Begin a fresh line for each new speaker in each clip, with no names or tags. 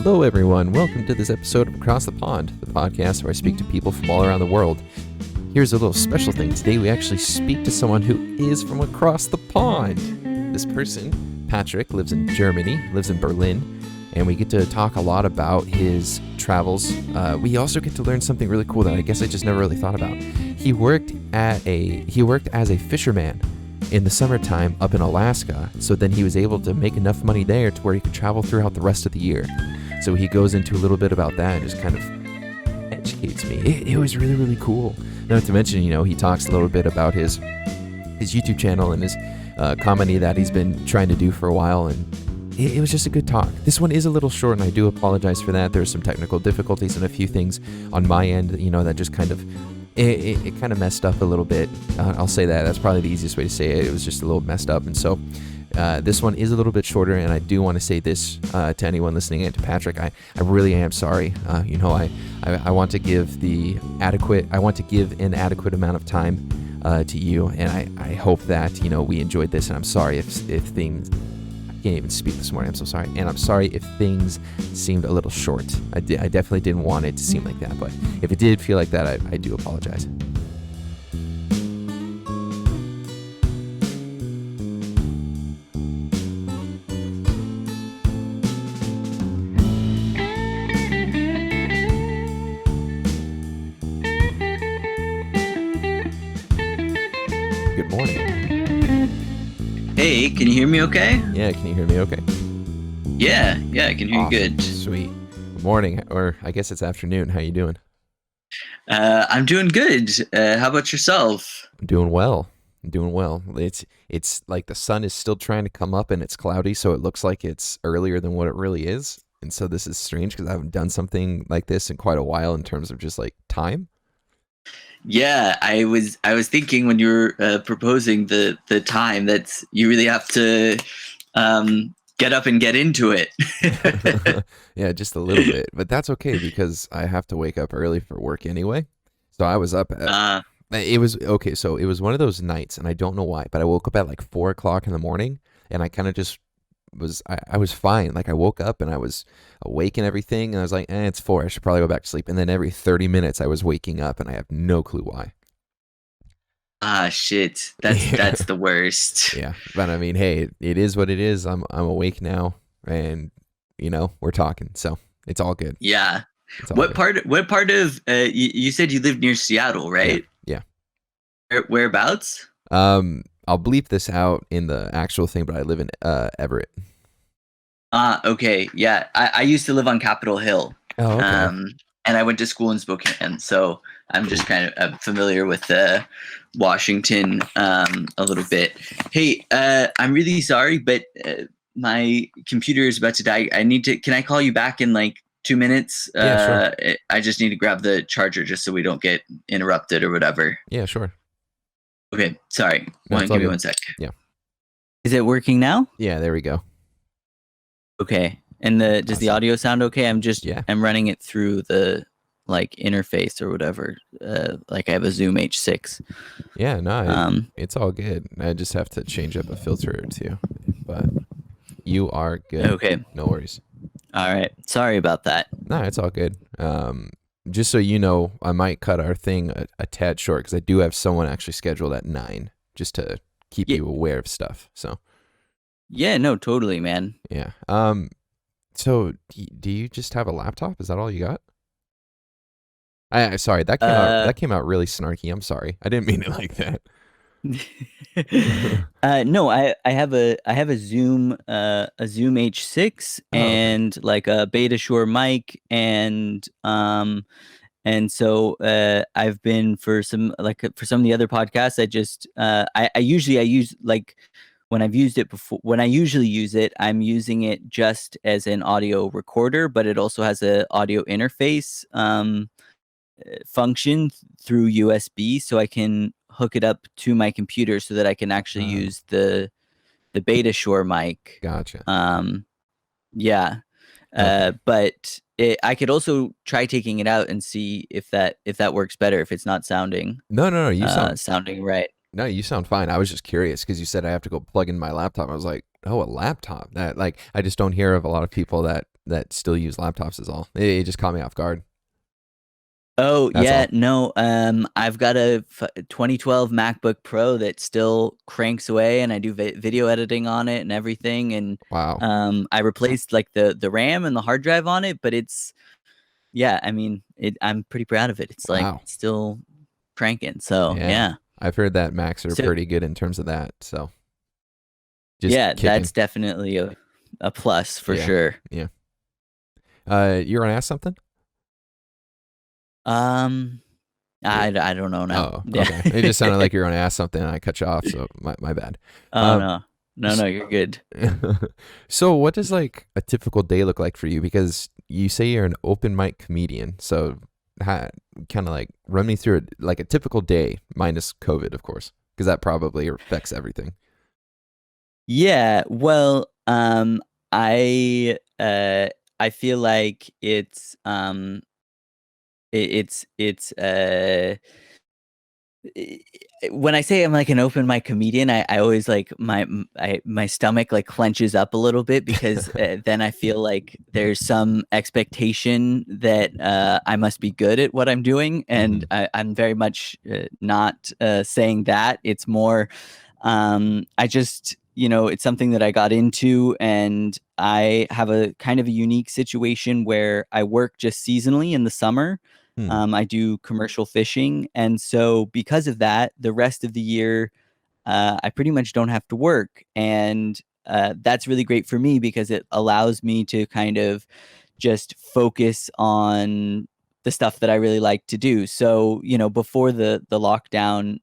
Hello, everyone. Welcome to this episode of Across the Pond, the podcast where I speak to people from all around the world. Here's a little special thing. Today, we actually speak to someone who is from across the pond. This person, Patrick, lives in Germany, lives in Berlin, and we get to talk a lot about his travels. We also get to learn something really cool that I guess I just never really thought about. He worked as a fisherman in the summertime up in Alaska, so then he was able to make enough money there to where he could travel throughout the rest of the year. So he goes into a little bit about that and just kind of educates me. It was really, really cool. Not to mention, he talks a little bit about his YouTube channel and his comedy that he's been trying to do for a while, and it was just a good talk. This one is a little short, and I do apologize for that. There's some technical difficulties and a few things on my end, that just kind of It kind of messed up a little bit. I'll say that. That's probably the easiest way to say it. It was just a little messed up. And so this one is a little bit shorter, and I do want to say this to anyone listening and to Patrick. I really am sorry. I want to give an adequate amount of time to you, and I hope that, we enjoyed this, and I'm sorry if things... I can't even speak this morning. I'm so sorry. And I'm sorry if things seemed a little short. I definitely didn't want it to seem like that, but if it did feel like that, I do apologize. Good morning.
Hey, can you hear me okay?
Yeah, can you hear me okay?
Yeah, I can hear you good.
Sweet. Good morning, or I guess it's afternoon. How you doing?
I'm doing good. How about yourself?
I'm doing well. It's like the sun is still trying to come up and it's cloudy, so it looks like it's earlier than what it really is. And so this is strange because I haven't done something like this in quite a while in terms of just like time.
Yeah, I was thinking when you were proposing the time that you really have to get up and get into it.
Yeah, just a little bit, but that's okay because I have to wake up early for work anyway. So I was up at it was okay. So it was one of those nights, and I don't know why, but I woke up at like 4 o'clock in the morning, and I kind of just I was fine. Like I woke up and I was awake and everything, and I was like, it's 4. I should probably go back to sleep. And then every 30 minutes I was waking up, and I have no clue why.
Shit. That's the worst.
Yeah, but I mean, hey, it is what it is. I'm awake now, and we're talking, so it's all good.
Yeah.
What
part of you said you lived near Seattle, right?
Yeah.
Whereabouts?
I'll bleep this out in the actual thing, but I live in Everett.
Okay. Yeah. I used to live on Capitol Hill.
Oh, okay.
And I went to school in Spokane, so I'm just kind of familiar with Washington a little bit. Hey, I'm really sorry, but my computer is about to die. Can I call you back in like 2 minutes?
Yeah, sure.
I just need to grab the charger just so we don't get interrupted or whatever.
Yeah, sure.
Okay, sorry. Give me 1 sec.
Yeah.
Is it working now?
Yeah, there we go.
Okay. And does the audio sound okay? I'm running it through the like interface or whatever. Like I have a Zoom H6.
Yeah, no, it's all good. I just have to change up a filter or two, but you are good.
Okay.
No worries.
All right. Sorry about that.
No, it's all good. Just so you know, I might cut our thing a tad short because I do have someone actually scheduled at 9 just to keep you aware of stuff. So.
Yeah, no, totally, man.
Yeah. So do you just have a laptop? Is that all you got? Sorry, that came out really snarky. I'm sorry. I didn't mean it like that.
No, I have a Zoom H6 and like a Beta Shure mic, and so I've been for some of the other podcasts. I use like when I've used it before. When I usually use it, I'm using it just as an audio recorder, but it also has a audio interface function through USB, so I can hook it up to my computer so that I can actually use the Beta Shure mic.
Gotcha.
Yeah.
Okay.
But I could also try taking it out and see if that works better, if it's not sounding
No, you sound
sounding right.
No, you sound fine. I was just curious because you said I have to go plug in my laptop. I was like, oh, a laptop. That I just don't hear of a lot of people that that still use laptops is all. It just caught me off guard.
Oh
That's
yeah,
all.
no. I've got a 2012 MacBook Pro that still cranks away, and I do video editing on it and everything. And
Wow.
I replaced like the RAM and the hard drive on it, but it's yeah. I mean, I'm pretty proud of it. It's like
Wow.
still cranking. So
Yeah.
yeah.
I've heard that Macs are
So
pretty good in terms of that. So just
yeah,
kicking.
that's definitely a plus for
Yeah.
sure.
Yeah. You're gonna ask something?
Um,
You're,
I don't know now.
oh,
Yeah.
okay. It just sounded like you're gonna ask something and I cut you off, so my bad.
Oh
Um
no. No,
s-
no, you're good.
so what does like a typical day look like for you? Because you say you're an open mic comedian. So kind of like run me through it like a typical day minus COVID, of course, because that probably affects everything.
Yeah, well, I feel like it's i- when I say I'm like an open mic comedian, I always like my stomach like clenches up a little bit because then I feel like there's some expectation that I must be good at what I'm doing, and
Hmm.
I'm very much not saying that. It's more I just, it's something that I got into, and I have a kind of a unique situation where I work just seasonally in the summer.
Hmm.
I do commercial fishing. And so, because of that, the rest of the year, I pretty much don't have to work. And that's really great for me because it allows me to kind of just focus on the stuff that I really like to do. So, before the lockdown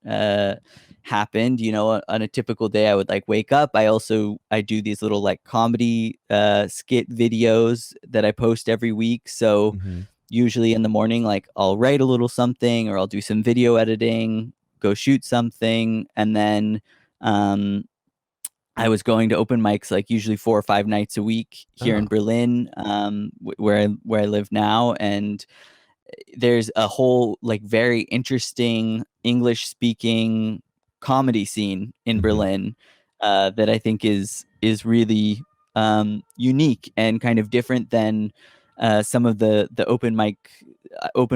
happened, on a typical day I would like wake up. I do these little like comedy skit videos that I post every week. So,
Hmm.
usually in the morning like I'll write a little something or I'll do some video editing, go shoot something, and then um I was going to open mics like usually 4 or 5 nights a week here
Oh.
in Berlin, where I live now, and there's a whole like very interesting English speaking comedy scene in
Hmm.
Berlin that I think is really unique and kind of different than some of the open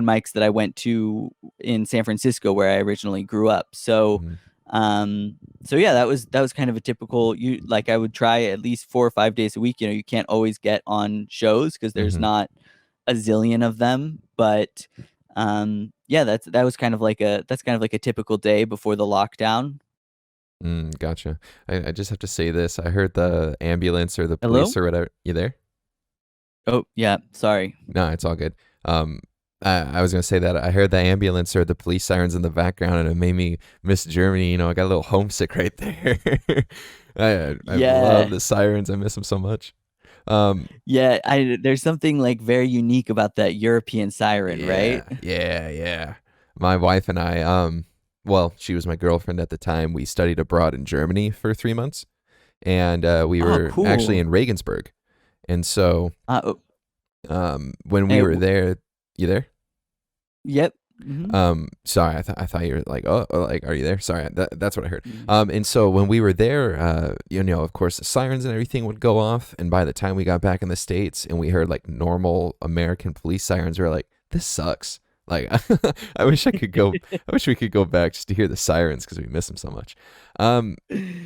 mics that I went to in San Francisco where I originally grew up. So
Hmm.
um so yeah, that was kind of a typical you like I would try at least 4 or 5 days a week. You can't always get on shows because there's
Hmm.
not a zillion of them, but yeah, that's kind of like a typical day before the lockdown.
Gotcha. I just have to say this. I heard the ambulance or the police
Hello?
or whatever. You there?
Oh, yeah, sorry.
No, it's all good. Um, I was gonna say that I heard the ambulance or the police sirens in the background, and it made me miss Germany. I got a little homesick right there. I love
Yeah.
the sirens. I miss them so much. Um,
Yeah, I there's something like very unique about that European siren, right?
yeah, yeah, yeah. My wife and I, well, she was my girlfriend at the time. We studied abroad in Germany for 3 months, and we
Oh,
were actually
cool.
in Regensburg. And so,
Oh,
when we
eh,
were there, you there?
yep. Hmm.
Sorry, I thought you were like, oh, like, are you there? Sorry, that's what I heard.
Mm.
And so when we were there, of course, the sirens and everything would go off, and by the time we got back in the States and we heard like normal American police sirens, we were like, this sucks. Like, I wish I could go. I wish we could go back just to hear the sirens because we miss them so much. Um,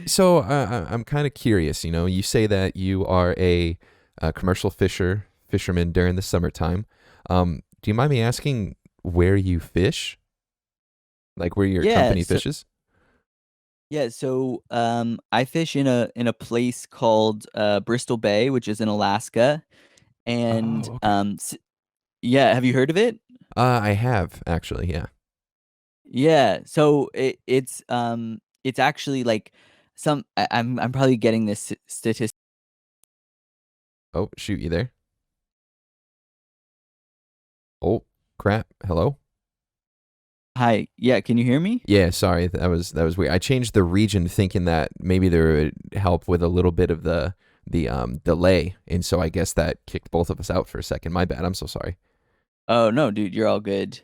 so I'm kind of curious. You say that you are a commercial fisherman during the summertime. Do you mind me asking where you fish? Like where your
Yeah,
company fishes?
I fish in a place called Bristol Bay, which is in Alaska, and
Oh, okay.
yeah, have you heard of it?
I have actually, yeah.
Yeah, so it's actually like I'm probably getting this statistic.
Oh, shoot, you there? Oh, crap. Hello?
Hi, yeah, can you hear me?
Yeah, sorry. That was weird. I changed the region thinking that maybe there would help with a little bit of the delay, and so I guess that kicked both of us out for a second. My bad. I'm so sorry.
Oh no, dude, you're all good.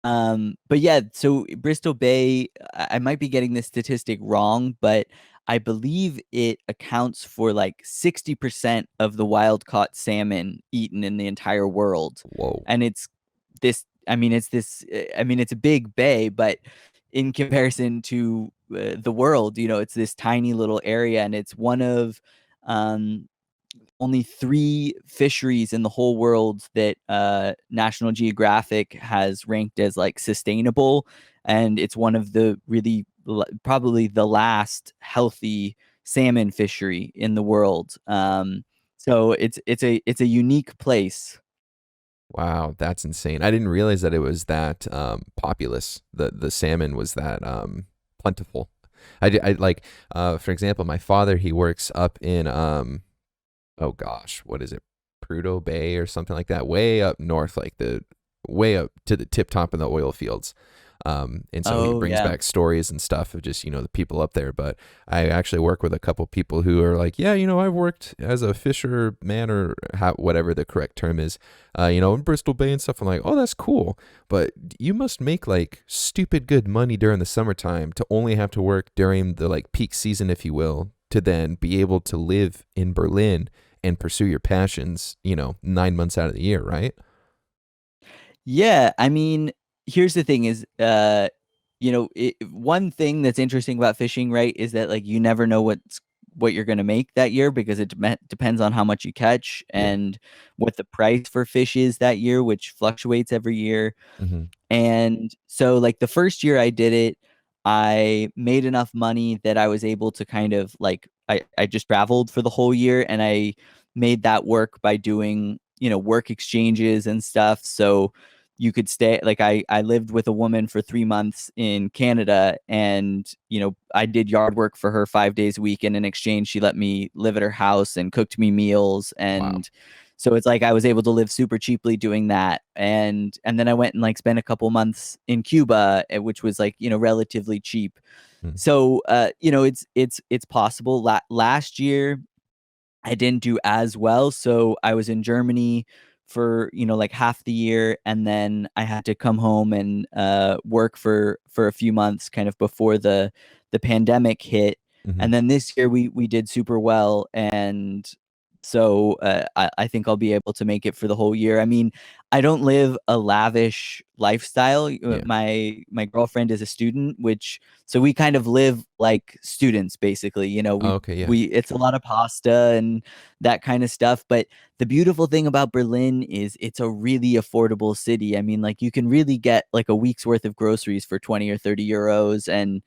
But yeah, so Bristol Bay, I might be getting this statistic wrong, but
I believe it accounts for like 60% of the wild caught salmon eaten in the entire world.
Whoa.
And it's a big bay, but in comparison to the world, it's this tiny little area, and it's one of um, only 3 fisheries in the whole world that National Geographic has ranked as like sustainable, and it's one of the really probably the last healthy salmon fishery in the world. So it's a unique place.
Wow, that's insane. I didn't realize that it was that populous. The salmon was that plentiful. I like for example, my father, he works up in oh gosh, what is it? Prudhoe Bay or something like that, way up north, like the way up to the tip top of the oil fields. And so he
Oh
brings
yeah.
back stories and stuff of just, the people up there. But I actually work with a couple people who are like, yeah, I've worked as a fisherman or whatever the correct term is, in Bristol Bay and stuff. I'm like, oh, that's cool. But you must make like stupid good money during the summertime to only have to work during the like peak season, if you will, to then be able to live in Berlin and pursue your passions, 9 months out of the year, right?
Yeah, I mean, here's the thing is, one thing that's interesting about fishing, right, is that like you never know what you're going to make that year, because it depends on how much you catch
Yeah.
and what the price for fish is that year, which fluctuates every year.
Mm-hmm.
And so like the first year I did it, I made enough money that I was able to kind of like I just traveled for the whole year, and I made that work by doing, work exchanges and stuff. So you could stay, like I lived with a woman for 3 months in Canada, and I did yard work for her 5 days a week, and in exchange she let me live at her house and cooked me meals.
Wow.
And so it's like I was able to live super cheaply doing that. And then I went and like spent a couple months in Cuba, which was like, relatively cheap.
Mm.
So it's possible. Last year I didn't do as well. So I was in Germany for, like half the year, and then I had to come home and work for a few months kind of before the pandemic hit.
Mm-hmm.
And then this year we did super well, and so I think I'll be able to make it for the whole year. I mean, I don't live a lavish lifestyle.
Yeah.
My girlfriend is a student, which so we kind of live like students basically.
Oh, okay. Yeah.
We it's a lot of pasta and that kind of stuff. But the beautiful thing about Berlin is it's a really affordable city. I mean, like you can really get like a week's worth of groceries for 20 or 30 euros. And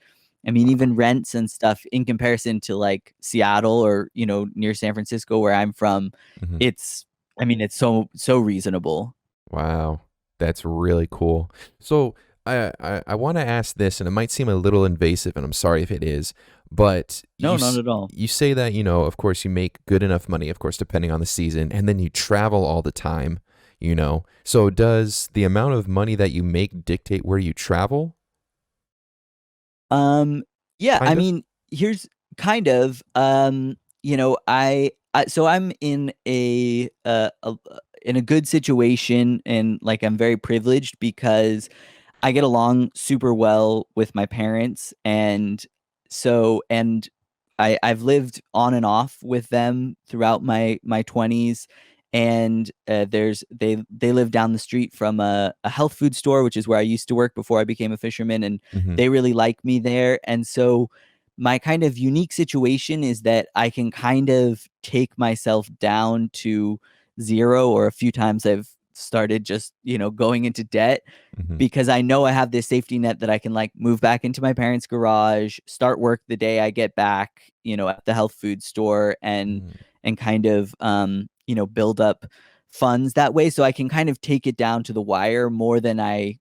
I mean,
Wow.
even rents and stuff in comparison to like Seattle or, near San Francisco where I'm from,
Mm-hmm.
it's, I mean, it's so reasonable.
Wow, that's really cool. So I want to ask this, and it might seem a little invasive, and I'm sorry if it is, but
No, not at all.
you say that of course, you make good enough money, of course, depending on the season, and then you travel all the time. So does the amount of money that you make dictate where you travel?
Um, yeah, I
Kind of.
mean, here's kind of, so I'm in a good situation, and like I'm very privileged because I get along super well with my parents, and I've lived on and off with them throughout my 20s. And they live down the street from a health food store, which is where I used to work before I became a fisherman, and
Mm-hmm.
they really like me there. And so my kind of unique situation is that I can kind of take myself down to zero, or a few times I've started just, going into debt,
Mm-hmm.
because I know I have this safety net that I can like move back into my parents' garage, start work the day I get back, at the health food store, and kind of build up funds that way, so I can kind of take it down to the wire more than I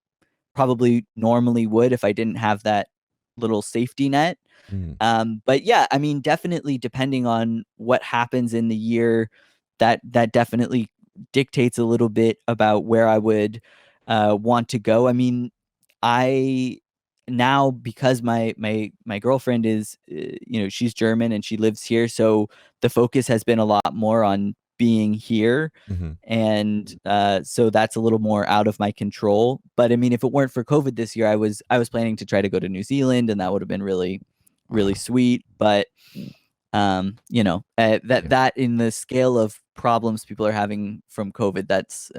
probably normally would if I didn't have that little safety net.
Mm-hmm.
But yeah, I mean, definitely depending on what happens in the year, that definitely dictates a little bit about where I would want to go. I mean, I now, because my girlfriend is she's German and she lives here, so the focus has been a lot more on being here.
Mm-hmm.
And so that's a little more out of my control. But I mean, if it weren't for COVID this year, I was planning to try to go to New Zealand, and that would have been really really sweet, but that in the scale of problems people are having from COVID, that's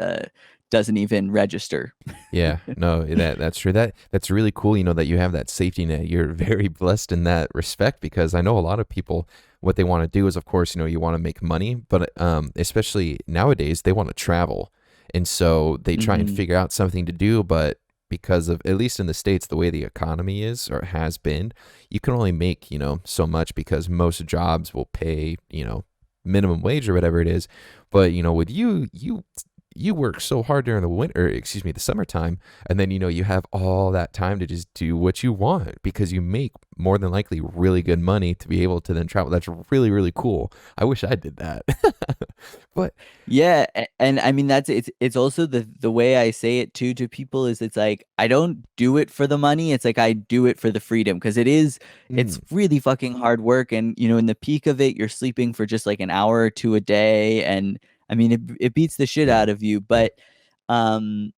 doesn't even register.
Yeah, no, that's true. That's really cool, that you have that safety net. You're very blessed in that respect because I know a lot of people what they want to do is of course, you want to make money, but especially nowadays they want to travel. And so they try and
Mhm.
figure out something to do, but because of at least in the States the way the economy is or has been, you can only make, so much because most jobs will pay, minimum wage or whatever it is. But, with you work so hard during the winter, excuse me, the summertime, and then you have all that time to just do what you want because you make more than likely really good money to be able to then travel. That's really, really cool. I wish I did that. But
Yeah, and I mean it's also the way I say it too to people is it's like I don't do it for the money. It's like I do it for the freedom because it's
mm,
really fucking hard work, and in the peak of it you're sleeping for just like an hour or two a day, and I mean it beats the shit
yeah,
out of you,
yeah,
um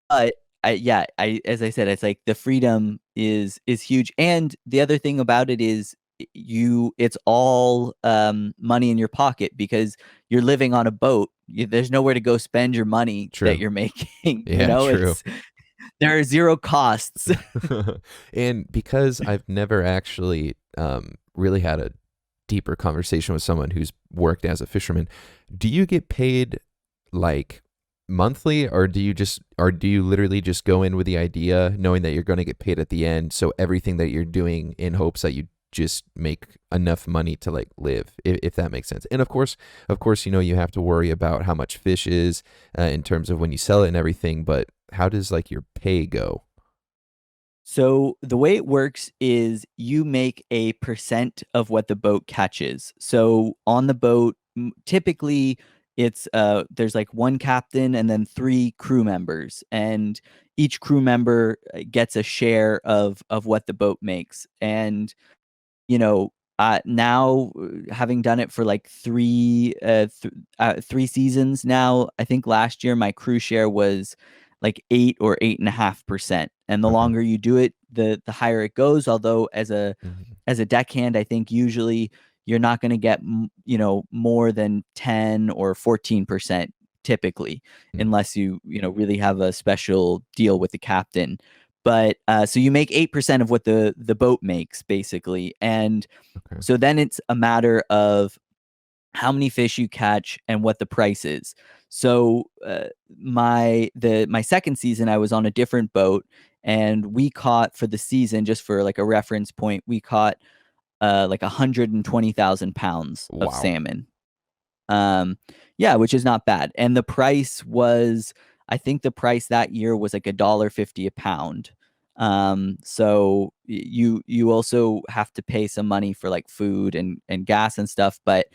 but I as I said, it's like the freedom is huge, and the other thing about it is it's all money in your pocket because you're living on a boat. There's nowhere to go spend your money that
true.
you're making.
Yeah, true.
It's there are zero costs.
And because I've never actually really had a deeper conversation with someone who's worked as a fisherman, do you get paid like monthly or do you literally just go in with the idea knowing that you're going to get paid at the end, so everything that you're doing in hopes that you just make enough money to like live, if that makes sense. And of course you have to worry about how much fish is in terms of when you sell it and everything, but how does like your pay go?
So the way it works is you make a percent of what the boat catches. So on the boat, typically it's there's like one captain and then three crew members, and each crew member gets a share of what the boat makes. And you know, now having done it for like three seasons now, I think last year my crew share was like 8 or 8.5%. And the
Okay.
longer you do it, the higher it goes. Although
Mhm.
as a deckhand, I think usually you're not going to get more than 10 or 14% typically,
Mhm.
unless you really have a special deal with the captain. But so you make 8% of what the boat makes basically, and
Okay.
so then it's a matter of how many fish you catch and what the price is. So my second season, I was on a different boat, and we caught for the season, just for like a reference point, we caught like 120,000 pounds of
Wow.
salmon. Yeah, which is not bad. And the price was, I think the price that year was like $1.50 a pound. So you also have to pay some money for like food and gas and stuff, but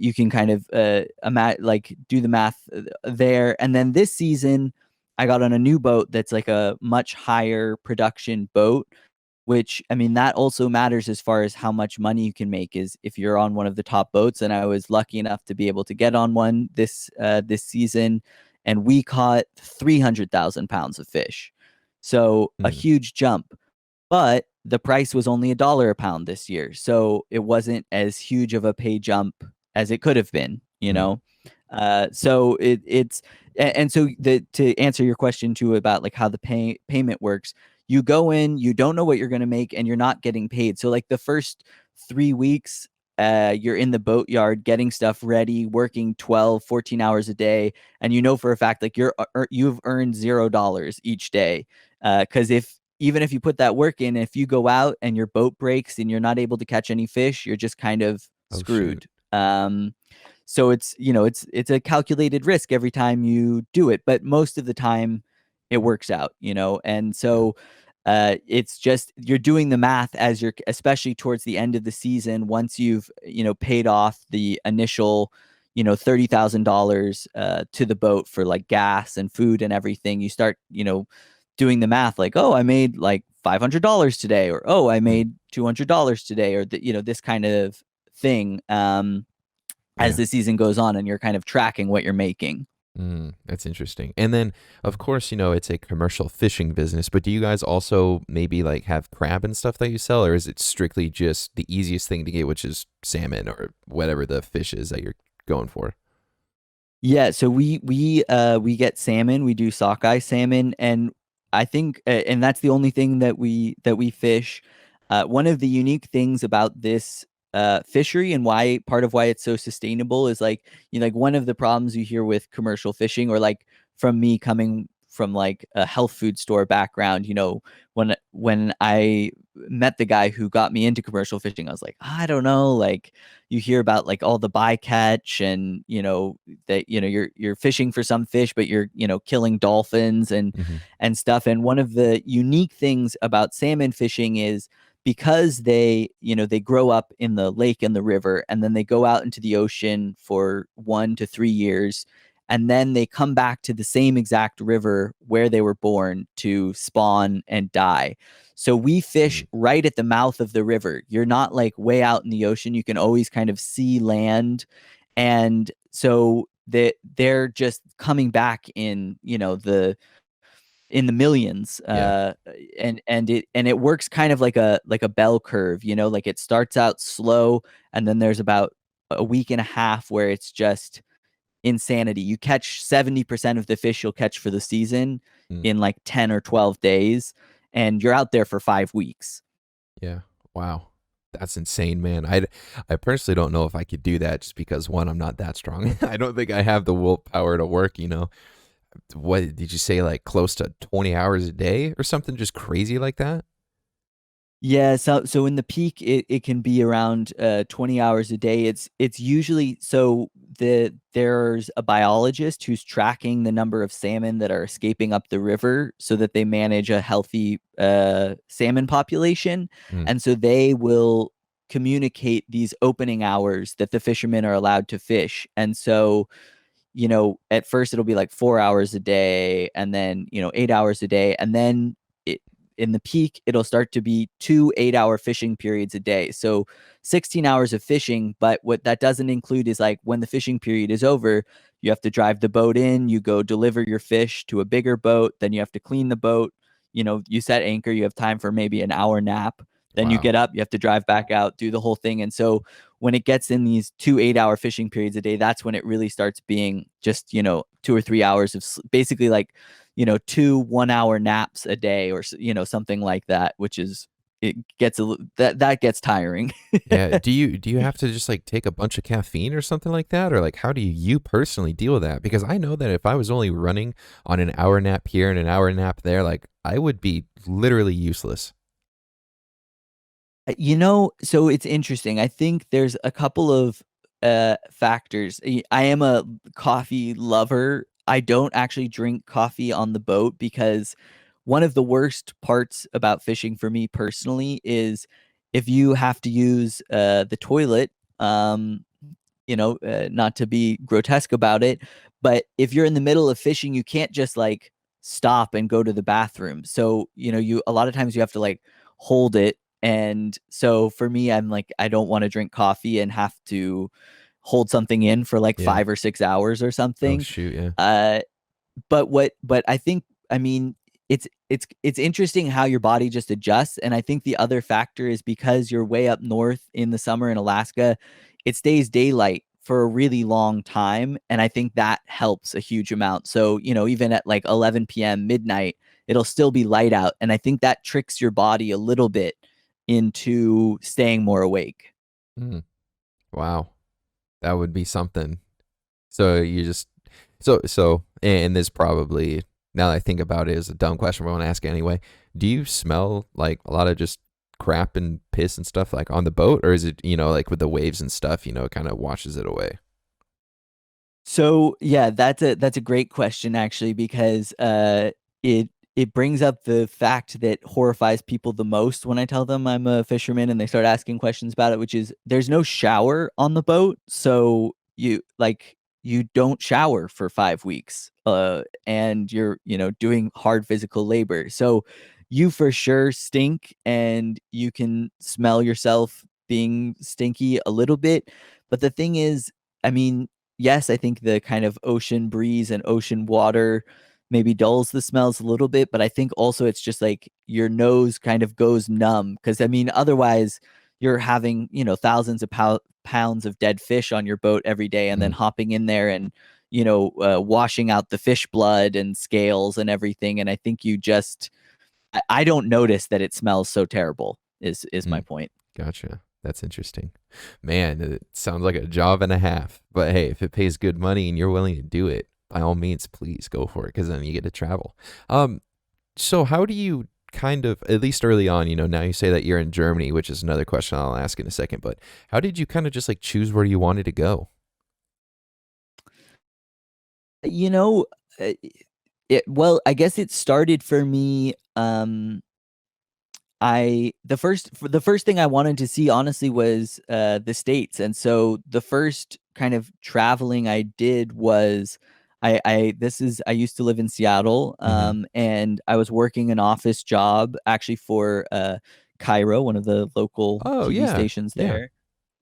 you can kind of like do the math there. And then this season, I got on a new boat that's like a much higher production boat, which I mean that also matters as far as how much money you can make is if you're on one of the top boats. And I was lucky enough to be able to get on one this season, and we caught 300,000 pounds of fish, so a
Mm.
huge jump. But the price was only $1 a pound this year, so it wasn't as huge of a pay jump as it could have been,
Mm.
so and so to answer your question too about like how the payment works, you go in, you don't know what you're going to make, and you're not getting paid. So like the first 3 weeks, you're in the boatyard getting stuff ready, working 12, 14 hours a day, and you know for a fact like you've earned $0 each day, because if even if you put that work in, if you go out and your boat breaks and you're not able to catch any fish, you're just kind of
Oh shoot.
screwed. So it's a calculated risk every time you do it, but most of the time it works out. And
Yeah.
so it's just you're doing the math as you're, especially towards the end of the season, once you've paid off the initial $30,000 to the boat for like gas and food and everything. You start doing the math like, oh, I made like $500 today, or oh, I
Mm.
made $200 today, or this kind of thing, as
Yeah.
the season goes on, and you're kind of tracking what you're making.
That's interesting. And then, of course, it's a commercial fishing business, but do you guys also maybe like have crab and stuff that you sell, or is it strictly just the easiest thing to get, which is salmon or whatever the fish is that you're going for?
Yeah, so we get salmon. We do sockeye salmon, and I think and that's the only thing that we fish. One of the unique things about this fishery and why part of why it's so sustainable is like like one of the problems you hear with commercial fishing, or like from me coming from like a health food store background. When I met the guy who got me into commercial fishing, I was like, I don't know, like you hear about like all the bycatch and that you're fishing for some fish, but you're killing dolphins and
Hmm.
stuff. And one of the unique things about salmon fishing is because they grow up in the lake and the river, and then they go out into the ocean for 1 to 3 years, and then they come back to the same exact river where they were born to spawn and die. So we fish right at the mouth of the river. You're not like way out in the ocean. You can always kind of see land. And so they're just coming back in, the millions.
Yeah.
And it works kind of like a bell curve, like it starts out slow, and then there's about a week and a half where it's just insanity. You catch 70% of the fish you'll catch for the season
Mm.
in like 10 or 12 days, and you're out there for 5 weeks.
Yeah. Wow. That's insane, man. I personally don't know if I could do that just because one, I'm not that strong. I don't think I have the willpower to work. What did you say, like close to 20 hours a day or something just crazy like that?
Yeah, so in the peak it can be around 20 hours a day. It's usually so there's a biologist who's tracking the number of salmon that are escaping up the river so that they manage a healthy salmon population.
Mm.
And so they will communicate these opening hours that the fishermen are allowed to fish. And so at first it'll be like 4 hours a day, and then 8 hours a day, and then it, in the peak it'll start to be 2 8-hour fishing periods a day. So 16 hours of fishing, but what that doesn't include is like when the fishing period is over, you have to drive the boat in, you go deliver your fish to a bigger boat, then you have to clean the boat, you set anchor, you have time for maybe an hour nap, then you
Wow.
get up, you have to drive back out, do the whole thing. And so when it gets in these 2 8-hour fishing periods a day, that's when it really starts being just 2 or 3 hours of basically like 2 1-hour naps a day, or something like that, which is it gets that gets tiring.
Yeah. Do you have to just like take a bunch of caffeine or something like that? Or like how do you personally deal with that? Because I know that if I was only running on an hour nap here and an hour nap there, like I would be literally useless.
So it's interesting. I think there's a couple of factors. I am a coffee lover. I don't actually drink coffee on the boat because one of the worst parts about fishing for me personally is if you have to use the toilet. Not to be grotesque about it, but if you're in the middle of fishing, you can't just like stop and go to the bathroom. So, you a lot of times you have to like hold it. And so for me, I'm like, I don't want to drink coffee and have to hold something in for like
Yeah.
5 or 6 hours or
Oh
something.
shoot. Yeah.
Uh, but I think, I mean, it's interesting how your body just adjusts. And I think the other factor is because you're way up north in the summer in Alaska, it stays daylight for a really long time, and I think that helps a huge amount. So even at like 11 p.m. midnight, it'll still be light out, and I think that tricks your body a little bit into staying more awake.
Mm. Wow. That would be something. So you just and this probably, now that I think about it, is a dumb question, but I want to ask anyway. Do you smell like a lot of just crap and piss and stuff like on the boat, or is it like with the waves and stuff, it kind of washes it away?
So yeah, that's a great question actually, because it brings up the fact that horrifies people the most when I tell them I'm a fisherman and they start asking questions about it, which is there's no shower on the boat. So you don't shower for 5 weeks. And you're, doing hard physical labor. So you for sure stink, and you can smell yourself being stinky a little bit. But the thing is, I mean, yes, I think the kind of ocean breeze and ocean water maybe dulls the smells a little bit, but I think also it's just like your nose kind of goes numb because I mean, otherwise you're having, thousands of pounds of dead fish on your boat every day and then
Mm.
hopping in there and, washing out the fish blood and scales and everything. And I think you just, I don't notice that it smells so terrible is my
Mm.
point.
Gotcha. That's interesting. Man, it sounds like a job and a half. But hey, if it pays good money and you're willing to do it, by all means, please go for it because then you get to travel. So how do you kind of, at least early on, now you say that you're in Germany, which is another question I'll ask in a second, but how did you kind of just like choose where you wanted to go?
You know, well, I guess it started for me. The first thing I wanted to see honestly was the States. And so the first kind of traveling I did was I used to live in Seattle,
Hmm.
and I was working an office job actually for Cairo, one of the local
Oh,
TV
yeah.
stations
Yeah.
there.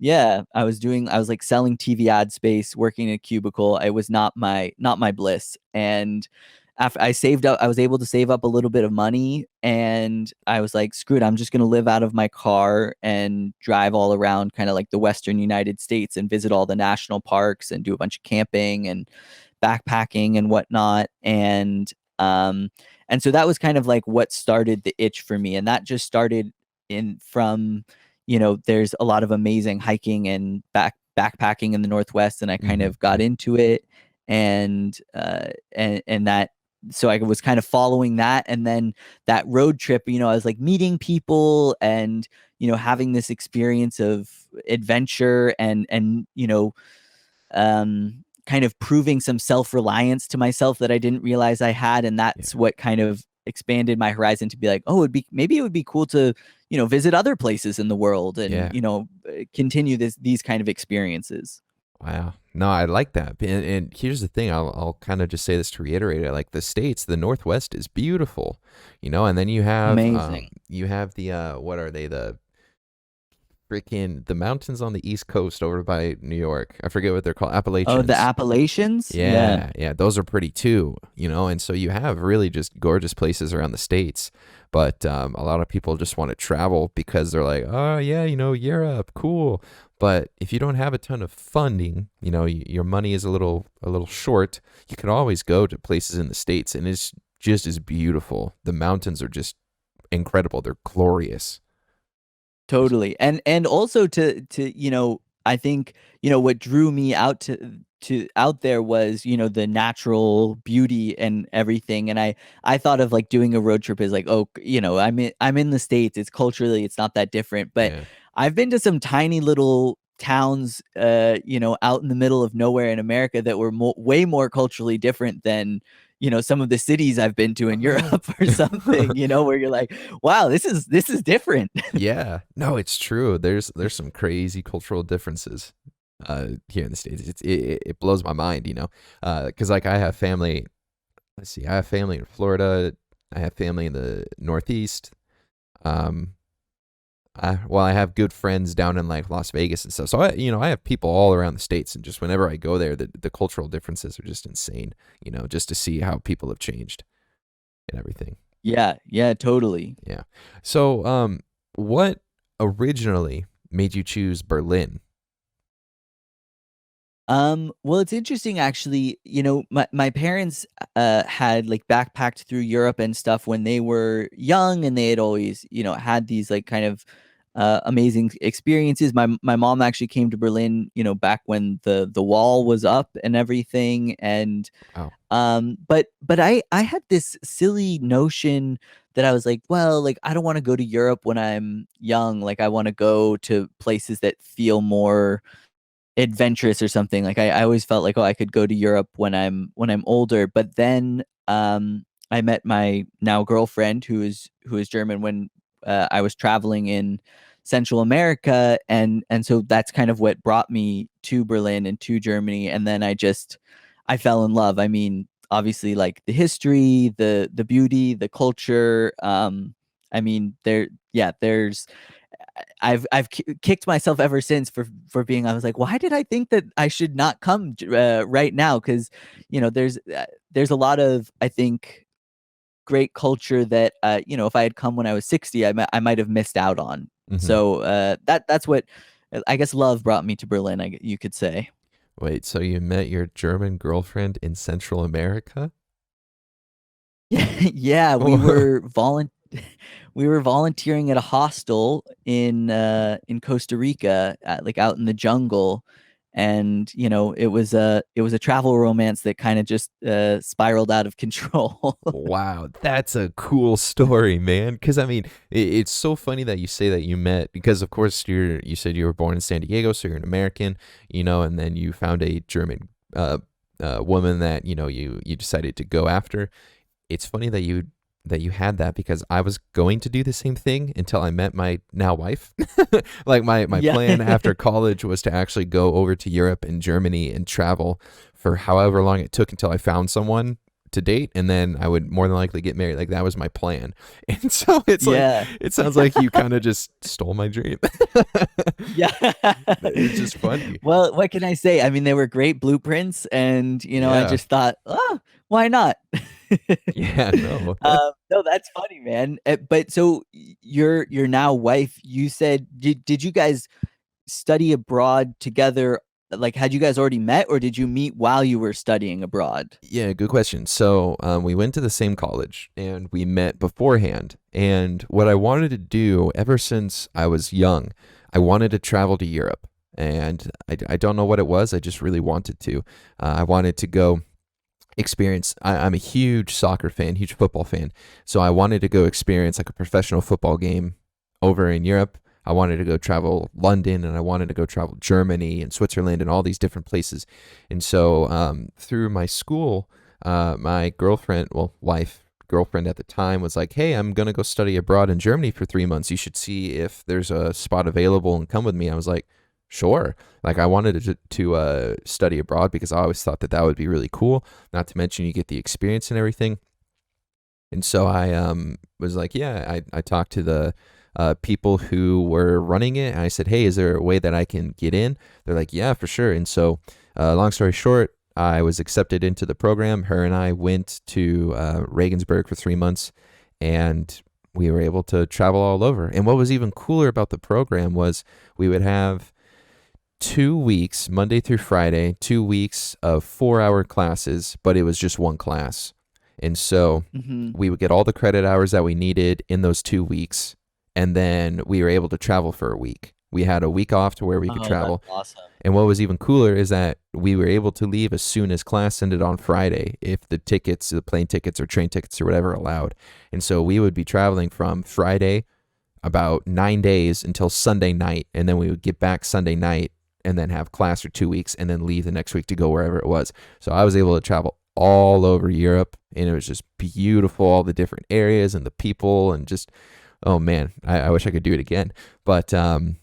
Yeah, I was like selling TV ad space, working in a cubicle. It was not my bliss. And after I saved up, I was able to save up a little bit of money, and I was like, screw it, I'm just gonna live out of my car and drive all around kind of like the Western United States and visit all the national parks and do a bunch of camping and backpacking and whatnot. And so that was kind of like what started the itch for me. And that just started in from there's a lot of amazing hiking and backpacking in the Northwest, and I kind
Hmm.
of got
Yeah.
into it, and that so I was kind of following that, and then that road trip, I was like meeting people and having this experience of adventure and kind of proving some self-reliance to myself that I didn't realize I had, and that's
Yeah.
what kind of expanded my horizon to be like, oh, it would be cool to visit other places in the world and
Yeah.
continue these kind of experiences.
Wow. No, I like that. And here's the thing. I'll kind of just say this to reiterate it. Like the States, the Northwest is beautiful, and then
Amazing.
you have the, what are they? The mountains on the East Coast over by New York. I forget what they're called.
Oh, the
Appalachians.
Appalachians. Yeah.
Yeah, yeah, those are pretty too, and so you have really just gorgeous places around the states, but a lot of people just want to travel because they're like, oh yeah, Europe, cool. But if you don't have a ton of funding, your money is a little short, you can always go to places in the states, and it's just as beautiful. The mountains are just incredible. They're glorious.
Totally. And also to I think what drew me out to out there was the natural beauty and everything. And I thought of like doing a road trip as like, oh, I'm in the States, it's culturally it's not that different, but
Yeah.
I've been to some tiny little towns out in the middle of nowhere in America that were way more culturally different than some of the cities I've been to in
Oh.
Europe or something, where you're like, wow, this is different.
Yeah, no, it's true. There's some crazy cultural differences here in the States. It blows my mind, because like I have family. Let's see, I have family in Florida. I have family in the Northeast. Um, I have good friends down in like Las Vegas and stuff. So I have people all around the states, and just whenever I go there, the cultural differences are just insane. Just to see how people have changed and everything.
Yeah, yeah, totally.
Yeah. So, what originally made you choose Berlin?
Well, it's interesting actually, my parents had like backpacked through Europe and stuff when they were young, and they had always, had these like kind of amazing experiences. My mom actually came to Berlin, back when the wall was up and everything. And
Wow.
but I had this silly notion that I was like, well, like I don't want to go to Europe when I'm young. Like I want to go to places that feel more adventurous or something. Like I always felt like, oh, I could go to Europe when I'm older. But then I met my now girlfriend who is German when I was traveling in Central America, and so that's kind of what brought me to Berlin and to Germany. And then I fell in love. I mean, obviously, like the history, the beauty, the culture. I mean, there's I've kicked myself ever since for being. I was like, why did I think that I should not come right now? Because there's a lot of, I think, great culture that if I had come when I was 60, I might have missed out on. So that's what I guess love brought me to Berlin. You could say.
Wait, so you met your German girlfriend in Central America?
Yeah, we were volunteering at a hostel in Costa Rica, like out in the jungle, and it was a travel romance that kind of just spiraled out of control.
Wow, that's a cool story, man. Because I mean, it's so funny that you say that you met, because of course you said you were born in San Diego, so you're an American, and then you found a German woman that you decided to go after. It's funny that you had that, because I was going to do the same thing until I met my now wife. Like my
Yeah.
plan after college was to actually go over to Europe and Germany and travel for however long it took until I found someone to date, and then I would more than likely get married. Like that was my plan. And so it's
Yeah.
like, it sounds like you kind of just stole my dream.
Yeah.
It's just funny.
Well, what can I say? I mean, they were great blueprints, and I
Yeah.
just thought, oh, why not?
Yeah, no.
No, that's funny, man. But so your now wife, you said, did you guys study abroad together? Like, had you guys already met, or did you meet while you were studying abroad?
Yeah, good question. So we went to the same college and we met beforehand. And what I wanted to do ever since I was young, I wanted to travel to Europe. And I don't know what it was. I just really wanted to. I wanted to go experience. I'm a huge soccer fan, huge football fan. So I wanted to go experience like a professional football game over in Europe. I wanted to go travel London, and I wanted to go travel Germany and Switzerland and all these different places. And so through my school, my girlfriend at the time was like, hey, I'm going to go study abroad in Germany for 3 months. You should see if there's a spot available and come with me. I was like, sure. Like I wanted to study abroad because I always thought that would be really cool. Not to mention you get the experience and everything. And so I was like, yeah, I talked to the people who were running it. And I said, hey, is there a way that I can get in? They're like, yeah, for sure. And so long story short, I was accepted into the program. Her and I went to Regensburg for 3 months, and we were able to travel all over. And what was even cooler about the program was we would have 2 weeks, Monday through Friday, 2 weeks of 4-hour classes, but it was just one class. And so we would get all the credit hours that we needed in those 2 weeks. And then we were able to travel for a week. We had a week off to where we could travel.
That's awesome.
And what was even cooler is that we were able to leave as soon as class ended on Friday, if the plane tickets or train tickets or whatever allowed. And so we would be traveling from Friday about 9 days until Sunday night. And then we would get back Sunday night and then have class for 2 weeks and then leave the next week to go wherever it was. So I was able to travel all over Europe, and it was just beautiful, all the different areas and the people, and just, oh man, I wish I could do it again. But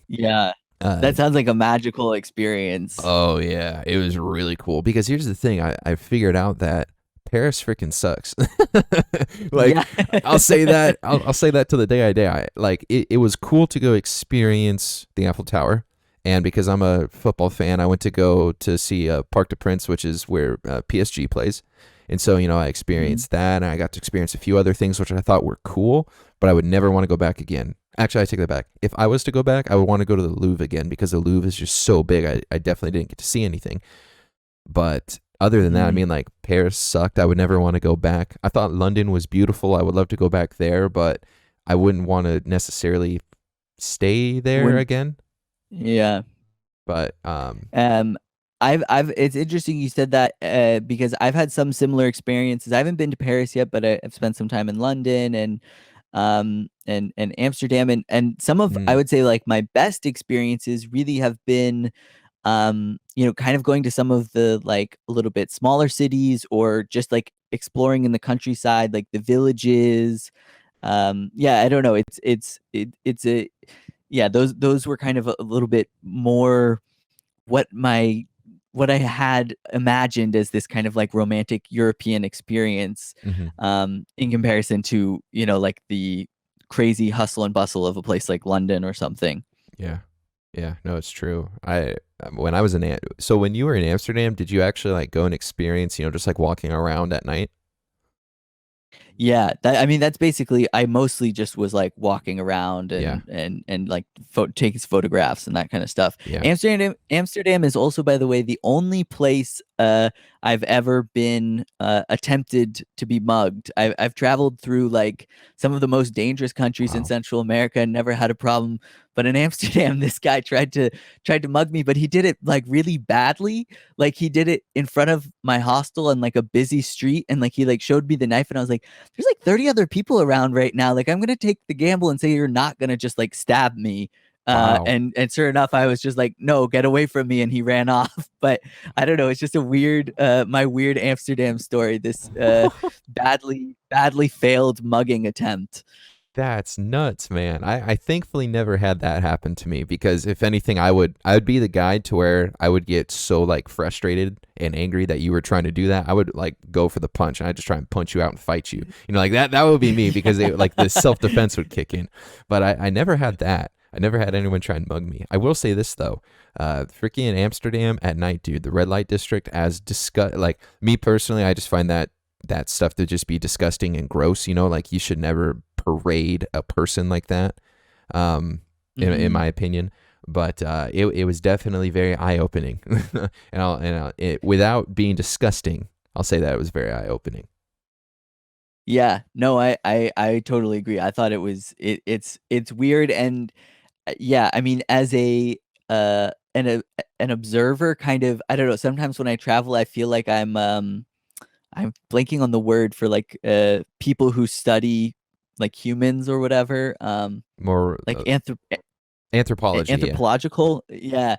yeah, that sounds like a magical experience.
Oh yeah, it was really cool, because here's the thing, I figured out that Paris freaking sucks. Like, yeah. I'll say that I'll say that to the day I die. Like it was cool to go experience the Eiffel Tower. And because I'm a football fan, I went to go to see Parc des Princes, which is where PSG plays. And so, I experienced that, and I got to experience a few other things which I thought were cool, but I would never want to go back again. Actually, I take that back. If I was to go back, I would want to go to the Louvre again, because the Louvre is just so big. I definitely didn't get to see anything. But other than that, I mean, like, Paris sucked. I would never want to go back. I thought London was beautiful. I would love to go back there, but I wouldn't want to necessarily stay there again.
Yeah.
But
it's interesting you said that because I've had some similar experiences. I haven't been to Paris yet, but I've spent some time in London and Amsterdam, and some of I would say like my best experiences really have been kind of going to some of the like a little bit smaller cities, or just like exploring in the countryside, like the villages. I don't know, those were kind of a little bit more what I had imagined as this kind of like romantic European experience, in comparison to, like the crazy hustle and bustle of a place like London or something.
Yeah. Yeah, no, it's true. When I was so when you were in Amsterdam, did you actually like go and experience, just like walking around at night?
Yeah, I mean that's basically. I mostly just was like walking around
Yeah.
and like taking photographs and that kind of stuff.
Yeah.
Amsterdam is also, by the way, the only place I've ever been attempted to be mugged. I've traveled through like some of the most dangerous countries in
Wow.
Central America and never had a problem. But in Amsterdam, this guy tried to mug me, but he did it like really badly. Like he did it in front of my hostel on like a busy street, and like he like showed me the knife, and I was like, there's like 30 other people around right now. Like I'm gonna take the gamble and say you're not gonna just like stab me.
Wow.
And sure enough, I was just like, no, get away from me, and he ran off. But I don't know, it's just a weird my weird Amsterdam story, this badly failed mugging attempt.
That's nuts, man. I thankfully never had that happen to me, because if anything, I would be the guy to where I would get so like frustrated and angry that you were trying to do that. I would like go for the punch, and I'd just try and punch you out and fight you. Like that would be me, because like the self-defense would kick in. But I never had that. I never had anyone try and mug me. I will say this though. Freaking in Amsterdam at night, dude, the red light district, as like me personally, I just find that stuff to just be disgusting and gross. Like you should never parade a person like that, in my opinion. But it was definitely very eye opening, without being disgusting, I'll say that it was very eye opening.
Yeah, no, I totally agree. I thought it's weird, and yeah, I mean, as an observer, kind of, I don't know. Sometimes when I travel, I feel like I'm blanking on the word for like people who study like humans or whatever.
More
Like
anthropology, yeah.
anthropological, yeah,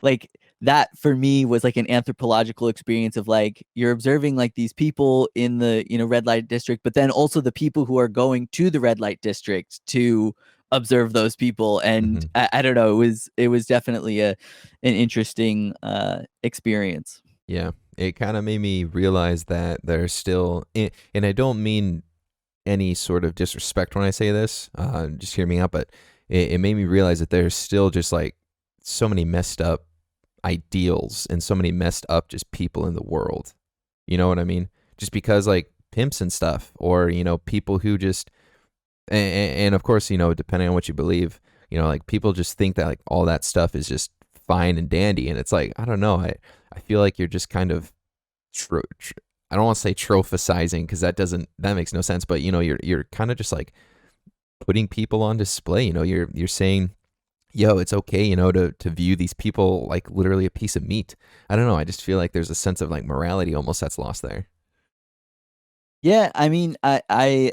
like that for me was like an anthropological experience of like you're observing like these people in the red light district, but then also the people who are going to the red light district to observe those people. And
Hmm.
I don't know, it was definitely an interesting experience.
Yeah, it kind of made me realize that there's still, and I don't mean any sort of disrespect when I say this, just hear me out, but it made me realize that there's still just like so many messed up ideals and so many messed up just people in the world. You know what I mean? Just because like pimps and stuff, or people who just, and of course, depending on what you believe, like people just think that like all that stuff is just fine and dandy, and it's like, I don't know, I feel like you're just kind of I don't want to say trophicizing, because that makes no sense, but you're kind of just like putting people on display. You're saying, yo, it's okay, to view these people like literally a piece of meat. I don't know, I just feel like there's a sense of like morality almost that's lost there.
Yeah, I mean, I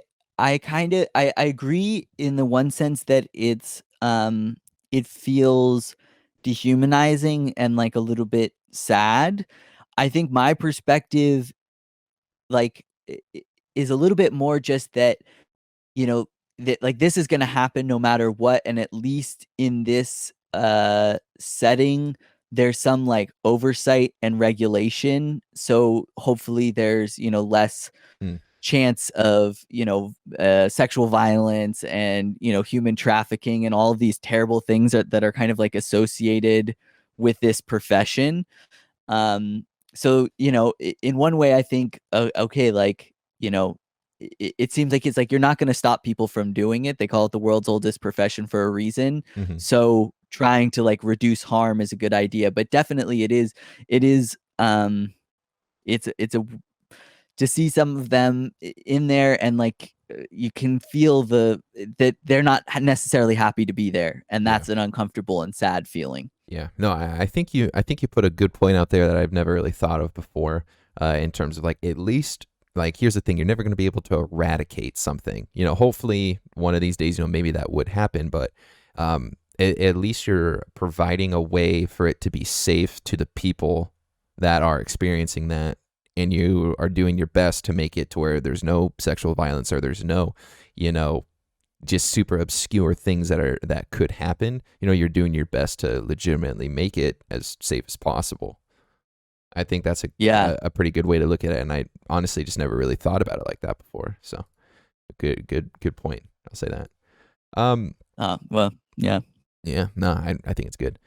kind of I agree in the one sense that it feels dehumanizing and like a little bit sad. I think my perspective like is a little bit more just that, you know, that like this is going to happen no matter what, and at least in this setting there's some like oversight and regulation, so hopefully there's less
Mm,
chance of sexual violence and human trafficking and all of these terrible things that are kind of like associated with this profession. So in one way I think, okay, like it seems like it's like you're not going to stop people from doing it. They call it the world's oldest profession for a reason.
mm-hmm.
So trying to like reduce harm is a good idea, but definitely it is it's a to see some of them in there, and like you can feel that they're not necessarily happy to be there, and
Yeah.
that's an uncomfortable and sad feeling.
Yeah, no, I think you put a good point out there that I've never really thought of before. In terms of like, at least, like, here's the thing: you're never going to be able to eradicate something. Hopefully one of these days, maybe that would happen, but at least you're providing a way for it to be safe to the people that are experiencing that, and you are doing your best to make it to where there's no sexual violence, or there's no, you know, just super obscure things that could happen. You're doing your best to legitimately make it as safe as possible. I think that's
Yeah.
a pretty good way to look at it, and I honestly just never really thought about it like that before. So good point, I'll say that.
Well, yeah.
Yeah, no, I think it's good.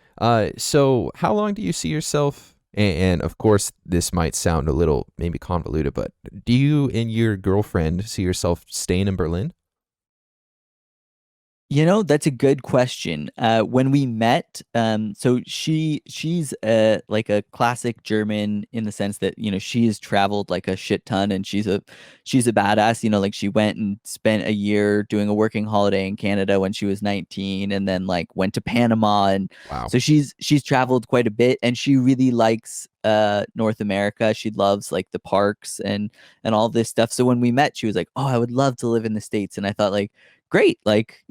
So how long do you see yourself? And of course, this might sound a little maybe convoluted, but do you and your girlfriend see yourself staying in Berlin?
That's a good question. When we met, so she's like a classic German in the sense that she has traveled like a shit ton, and she's a badass. Like she went and spent a year doing a working holiday in Canada when she was 19, and then like went to Panama, and
Wow.
so she's traveled quite a bit, and she really likes North America. She loves like the parks and all this stuff. So when we met, she was like, "Oh, I would love to live in the States," and I thought like great. Like,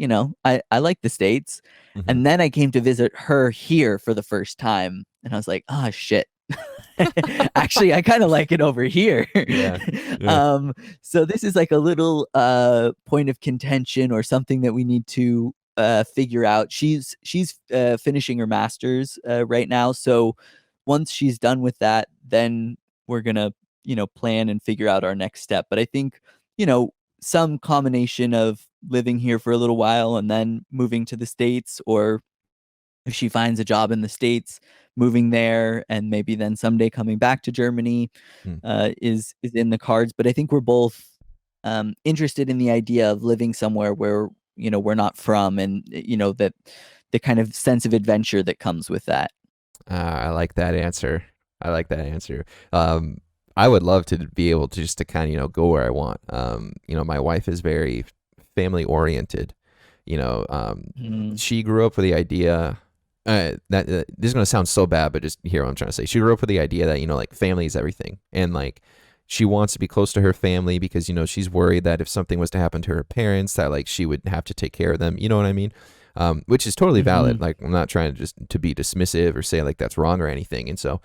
I like the States.
Hmm.
And then I came to visit her here for the first time. And I was like, ah, shit. Actually, I kind of like it over here.
Yeah. Yeah.
um, so this is like a little point of contention or something that we need to figure out. She's finishing her master's right now. So once she's done with that, then we're gonna, plan and figure out our next step. But I think, you know, some combination of living here for a little while and then moving to the States, or if she finds a job in the States, moving there and maybe then someday coming back to Germany
Hmm.
is in the cards. But I think we're both interested in the idea of living somewhere where we're not from, and that the kind of sense of adventure that comes with that.
I like that answer. I like that answer. I would love to be able to just to kind of go where I want. My wife is very family oriented.
Mm,
She grew up with the idea. That this is gonna sound so bad, but just hear what I'm trying to say. She grew up with the idea that like family is everything, and like she wants to be close to her family because she's worried that if something was to happen to her parents, that like she would have to take care of them. You know what I mean? Which is totally valid.
mhm.
Like I'm not trying to just to be dismissive or say like that's wrong or anything. And so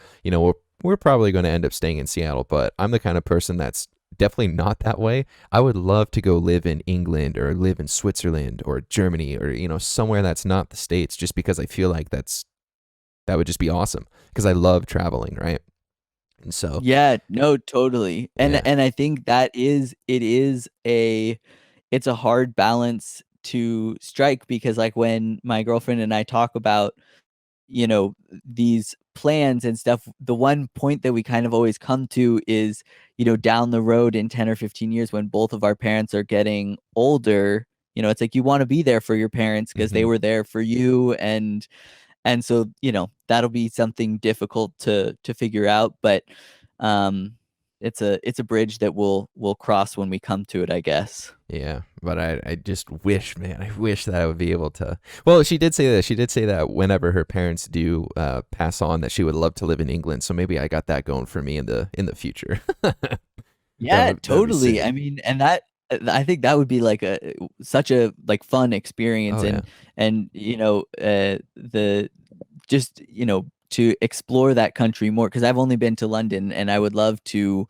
we're probably going to end up staying in Seattle, but I'm the kind of person that's definitely not that way. I would love to go live in England or live in Switzerland or Germany or somewhere that's not the States, just because I feel like that would just be awesome because I love traveling, right? And so
Yeah, no, totally. And
yeah.
and I think it's a hard balance to strike, because like when my girlfriend and I talk about, these plans and stuff, the one point that we kind of always come to is, down the road in 10 or 15 years when both of our parents are getting older, it's like you want to be there for your parents because they
Hmm.
were there for you, and so, that'll be something difficult to figure out, but um it's a bridge that we'll cross when we come to it, I guess.
Yeah, but I just wish, man, I wish that I would be able to. Well, she did say that. She did say that whenever her parents do pass on, that she would love to live in England. So maybe I got that going for me in the future. that
Yeah,
that'd be
totally.
sick.
I mean, and that I think that would be like such a like fun experience,
Oh yeah.
and the just to explore that country more, because I've only been to London, and I would love to.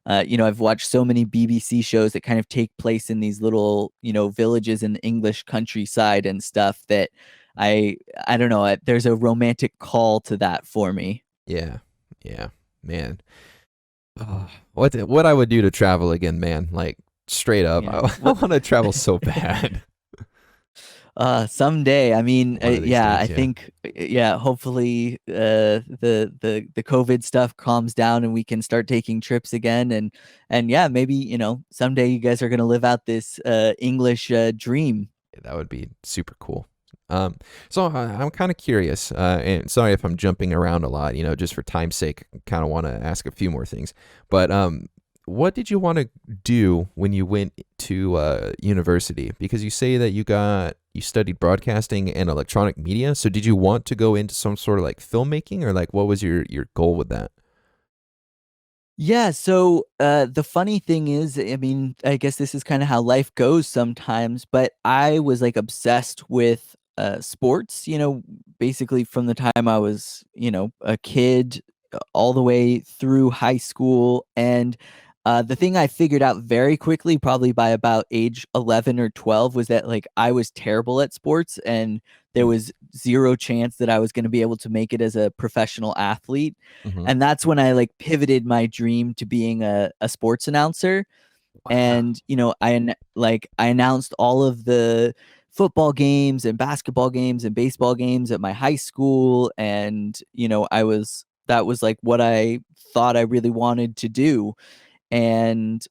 I've watched so many BBC shows that kind of take place in these little, villages in the English countryside and stuff that I don't know, there's a romantic call to that for me.
Yeah. Yeah. Man. Oh, what I would do to travel again, man? Like straight up,
Yeah.
I want to travel so bad.
Someday. I mean,
One of these
yeah, I
days, yeah.
think, yeah, hopefully, the COVID stuff calms down and we can start taking trips again, and yeah, maybe someday you guys are gonna live out this English dream.
That would be super cool. Um, so I'm kind of curious, and sorry if I'm jumping around a lot. Just for time's sake, kind of want to ask a few more things. But what did you want to do when you went to university? Because you say that you studied broadcasting and electronic media. So did you want to go into some sort of like filmmaking, or like what was your goal with that?
Yeah, so the funny thing is, I mean, I guess this is kind of how life goes sometimes, but I was like obsessed with sports, basically from the time I was, a kid all the way through high school. And the thing I figured out very quickly, probably by about age 11 or 12, was that like I was terrible at sports, and there was zero chance that I was going to be able to make it as a professional athlete.
Mm-hmm.
And that's when I like pivoted my dream to being a sports announcer.
Wow.
And I announced all of the football games and basketball games and baseball games at my high school, and that was like what I thought I really wanted to do. And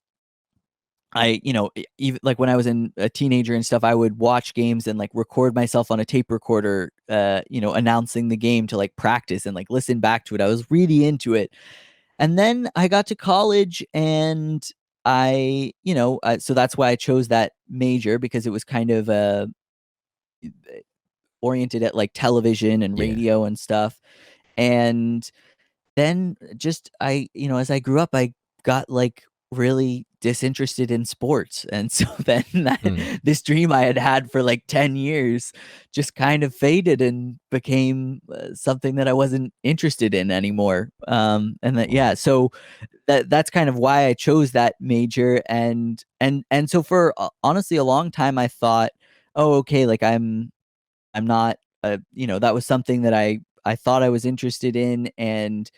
even like when I was a teenager and stuff, I would watch games and like record myself on a tape recorder, announcing the game to like practice and like listen back to it. I was really into it. And then I got to college and so that's why I chose that major, because it was kind of oriented at like television and
Yeah.
radio and stuff. And then as I grew up, I got like really disinterested in sports. And so then
Mm.
this dream I had had for like 10 years just kind of faded and became something that I wasn't interested in anymore. And that, yeah, so that's kind of why I chose that major. And so for honestly a long time, I thought, oh, okay, like I'm not, that was something that I thought I was interested in, and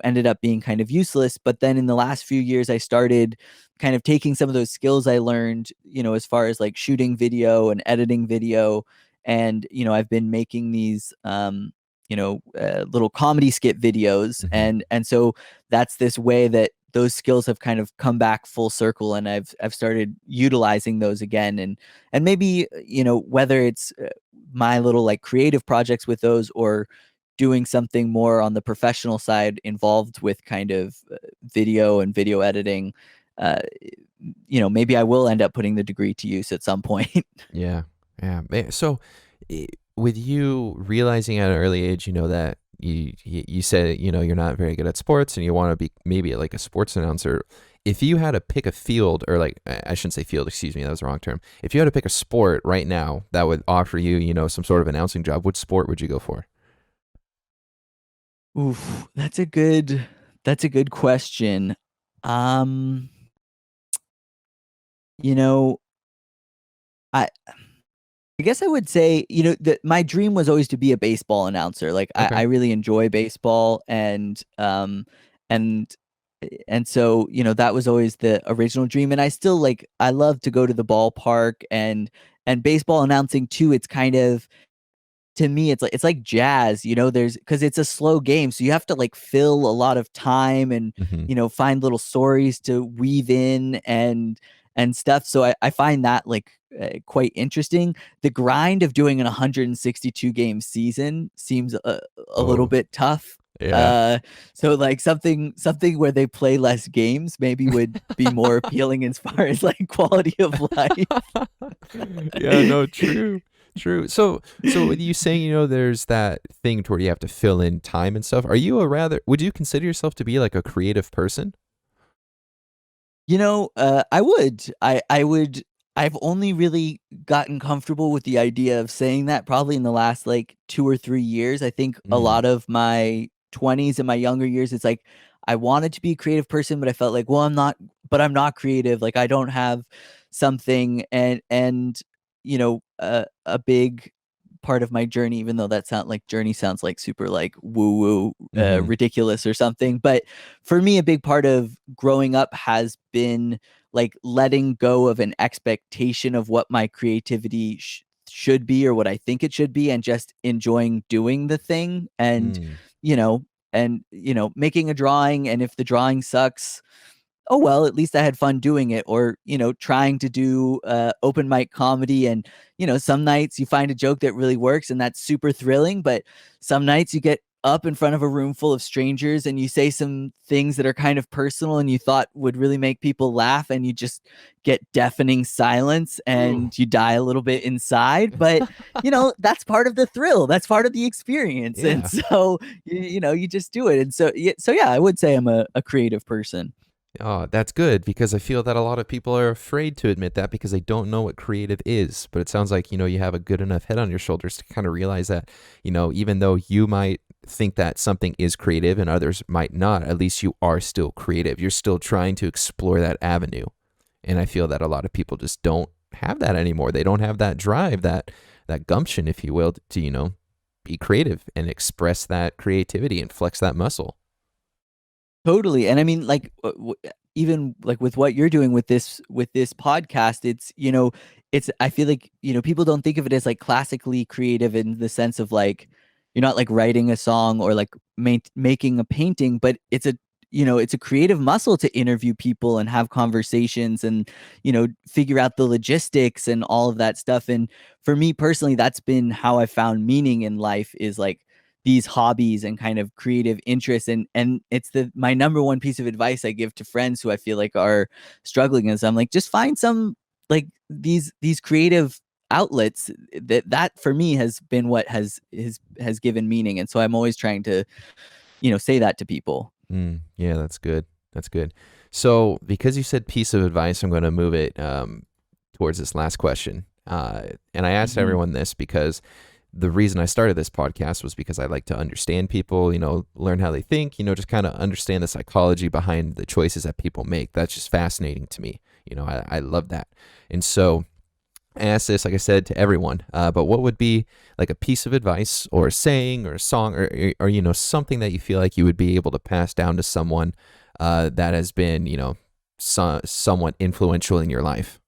ended up being kind of useless. But then in the last few years, I started kind of taking some of those skills I learned, as far as like shooting video and editing video, and I've been making these little comedy skit videos,
Mhm.
and so that's this way that those skills have kind of come back full circle, and I've started utilizing those again. And maybe whether it's my little like creative projects with those, or doing something more on the professional side involved with kind of video and video editing, uh, maybe I will end up putting the degree to use at some point.
Yeah. Yeah. So, with you realizing at an early age, that you said, you're not very good at sports and you want to be maybe like a sports announcer. If you had to pick a field, or like, I shouldn't say field, excuse me, that was the wrong term. If you had to pick a sport right now that would offer you, some sort of announcing job, which sport would you go for?
Oof, that's a good question. Um, you know, I I guess I would say, that my dream was always to be a baseball announcer. Like I
Okay.
really enjoy baseball, and and so, that was always the original dream. And I still like I love to go to the ballpark, and baseball announcing too. It's kind of, to me, it's like jazz, there's because it's a slow game, so you have to like fill a lot of time, and
Hmm.
find little stories to weave in, and stuff. So I find that like quite interesting. The grind of doing an 162 game season seems a little
Oh,
bit tough.
yeah.
Uh, so like something where they play less games maybe would be more appealing as far as like quality of life.
Yeah, no, true. True. So with you saying, there's that thing to where you have to fill in time and stuff. Would you consider yourself to be like a creative person?
I would. I would. I've only really gotten comfortable with the idea of saying that probably in the last like 2 or 3 years. I think a
Mm.
lot of my 20s and my younger years, it's like I wanted to be a creative person, but I felt like, well, I'm not creative. Like I don't have something, and a big part of my journey, even though that journey sounds like super like woo woo,
Mhm.
ridiculous or something. But for me, a big part of growing up has been like letting go of an expectation of what my creativity should be, or what I think it should be, and just enjoying doing the thing.
Mm.
You know, making a drawing, and if the drawing sucks, oh well, at least I had fun doing it. Or trying to do open mic comedy, and some nights you find a joke that really works, and that's super thrilling. But some nights you get up in front of a room full of strangers and you say some things that are kind of personal and you thought would really make people laugh, and you just get deafening silence
Ooh.
and you die a little bit inside. But that's part of the thrill, that's part of the experience. And
Yeah.
so you just do it. And so yeah, I would say I'm a creative person.
Oh, that's good, because I feel that a lot of people are afraid to admit that because they don't know what creative is. But it sounds like, you have a good enough head on your shoulders to kind of realize that, even though you might think that something is creative and others might not, at least you are still creative. You're still trying to explore that avenue. And I feel that a lot of people just don't have that anymore. They don't have that drive, that gumption, if you will, to, be creative and express that creativity and flex that muscle.
Totally. And I mean, like, even like with what you're doing with this podcast, it's, I feel like, people don't think of it as like classically creative in the sense of like you're not like writing a song or like making a painting, but it's a creative muscle to interview people and have conversations and, figure out the logistics and all of that stuff. And for me personally, that's been how I found meaning in life, is like these hobbies and kind of creative interests. And it's my number one piece of advice I give to friends who I feel like are struggling, is I'm like, just find some like these creative outlets. That for me has been what has given meaning. And so I'm always trying to, say that to people.
Yeah, that's good. That's good. So because you said piece of advice, I'm going to move it towards this last question. And I asked everyone this because the reason I started this podcast was because I like to understand people, learn how they think, just kind of understand the psychology behind the choices that people make. That's just fascinating to me. I love that. And so I asked this, like I said, to everyone, but what would be like a piece of advice or a saying or a song or something that you feel like you would be able to pass down to someone that has been, somewhat influential in your life?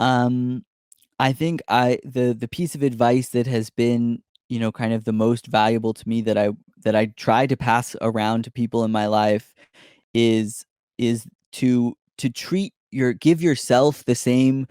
I think the piece of advice that has been, kind of the most valuable to me that I try to pass around to people in my life is to give yourself the same